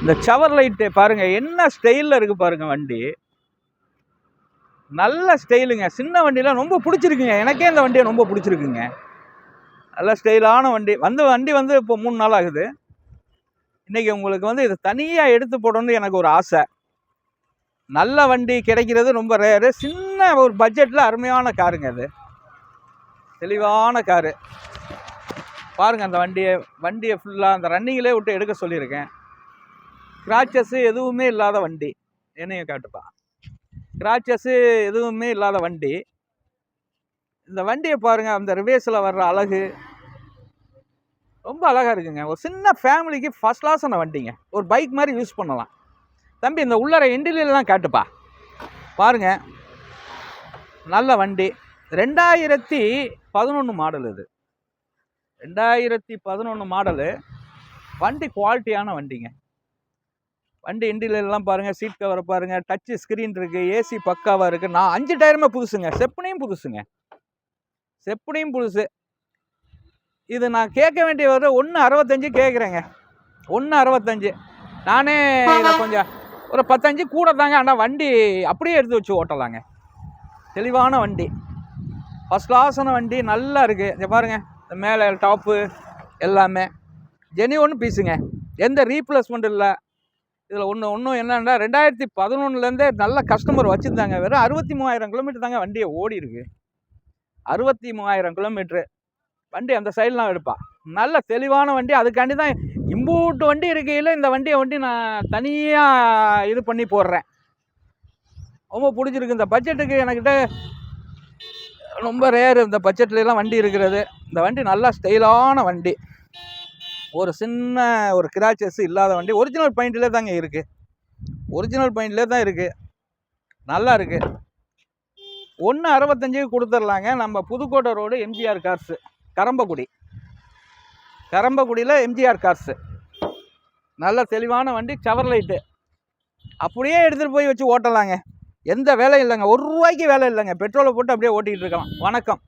இந்த சவர் லைட்டு பாருங்க, என்ன ஸ்டைலில் இருக்கு பாருங்க வண்டி. நல்ல ஸ்டைலுங்க. சின்ன வண்டிலாம் ரொம்ப பிடிச்சிருக்குங்க. எனக்கே இந்த வண்டியை ரொம்ப பிடிச்சிருக்குங்க. நல்ல ஸ்டைலான வண்டி. வண்டி வந்து இப்போ 3 நாள் ஆகுது. இன்றைக்கி உங்களுக்கு வந்து இது தனியாக எடுத்து போடணும்னு எனக்கு ஒரு ஆசை. நல்ல வண்டி கிடைக்கிறது ரொம்ப ரேரு. சின்ன ஒரு பட்ஜெட்டில் அருமையான காருங்க அது. தெளிவான காரு பாருங்கள். அந்த வண்டியை ஃபுல்லாக அந்த ரன்னிங்கிலே விட்டு எடுக்க சொல்லியிருக்கேன். ஸ்க்ராச்சஸ்ஸு எதுவுமே இல்லாத வண்டி. என்னைய காட்டுப்பா. ஸ்க்ராச்சஸ்ஸு எதுவுமே இல்லாத வண்டி. இந்த வண்டியை பாருங்கள். அந்த ரிவேஸில் வர்ற அழகு ரொம்ப அழகாக இருக்குங்க. ஒரு சின்ன ஃபேமிலிக்கு ஃபஸ்ட் கிளாஸான வண்டிங்க. ஒரு பைக் மாதிரி யூஸ் பண்ணலாம். தம்பி இந்த உள்ளர இன்டீரியர்லாம் காட்டுப்பா. பாருங்கள், நல்ல வண்டி. 2011 மாடல் இது. 2011 மாடலு. வண்டி குவாலிட்டியான வண்டிங்க. வண்டி இன்டீரியர்லாம் பாருங்கள். சீட் கவரை பாருங்கள். டச்சு ஸ்க்ரீன் இருக்குது. ஏசி பக்காவாக இருக்குது. நான் 5 டயருமே புதுசுங்க. செப்பனையும் புதுசுங்க. செப்பனையும் புதுசு. இது நான் கேட்க வேண்டிய ஒரு 1.65 கேட்குறேங்க. 1.65. நானே இதை கொஞ்சம் ஒரு 10 கூட தாங்க. ஆனால் வண்டி அப்படியே எடுத்து வச்சு ஓட்டலாங்க. தெளிவான வண்டி. ஃபஸ்ட் கிளாஸான வண்டி. நல்லா இருக்குது. இங்கே பாருங்கள். இந்த மேலே டாப்பு எல்லாமே ஜெனியூன் பீஸுங்க. எந்த ரீப்ளேஸ்மெண்ட் இல்லை இதில். ஒன்றும் என்னென்னா 2011லேருந்தே நல்ல கஸ்டமர் வச்சுருந்தாங்க. வெறும் 63,000 கிலோமீட்டர் தாங்க வண்டியை ஓடி இருக்குது. 63,000 கிலோமீட்ரு வண்டி அந்த சைட்லாம் எடுப்பா. நல்ல தெளிவான வண்டி. அதுக்காண்டி தான் இம்பூட்டு வண்டி இருக்கையில் இந்த வண்டி நான் தனியாக இது பண்ணி போடுறேன். ரொம்ப பிடிச்சிருக்கு. இந்த பட்ஜெட்டுக்கு என்கிட்ட ரொம்ப ரேரு இந்த பட்ஜெட்லாம் வண்டி இருக்கிறது. இந்த வண்டி நல்லா ஸ்டைலான வண்டி. ஒரு சின்ன ஒரு கிராச்சஸ் இல்லாத வண்டி. ஒரிஜினல் பெயிண்ட்லே தாங்க இருக்குது. ஒரிஜினல் பெயிண்ட்லே தான் இருக்குது. நல்லா இருக்குது. 1.65 கொடுத்துடலாங்க. நம்ம புதுக்கோட்டை ரோடு எம்ஜிஆர் கார்ஸு, கரம்பக்குடியில் எம்ஜிஆர் கார்ஸு. நல்ல தெளிவான வண்டி. சவர் லைட்டு அப்படியே எடுத்துகிட்டு போய் வச்சு ஓட்டலாங்க. எந்த வேலையும் இல்லைங்க. ₹1 வேலை இல்லைங்க. பெட்ரோலை போட்டு அப்படியே ஓட்டிகிட்டு இருக்கலாம். வணக்கம்.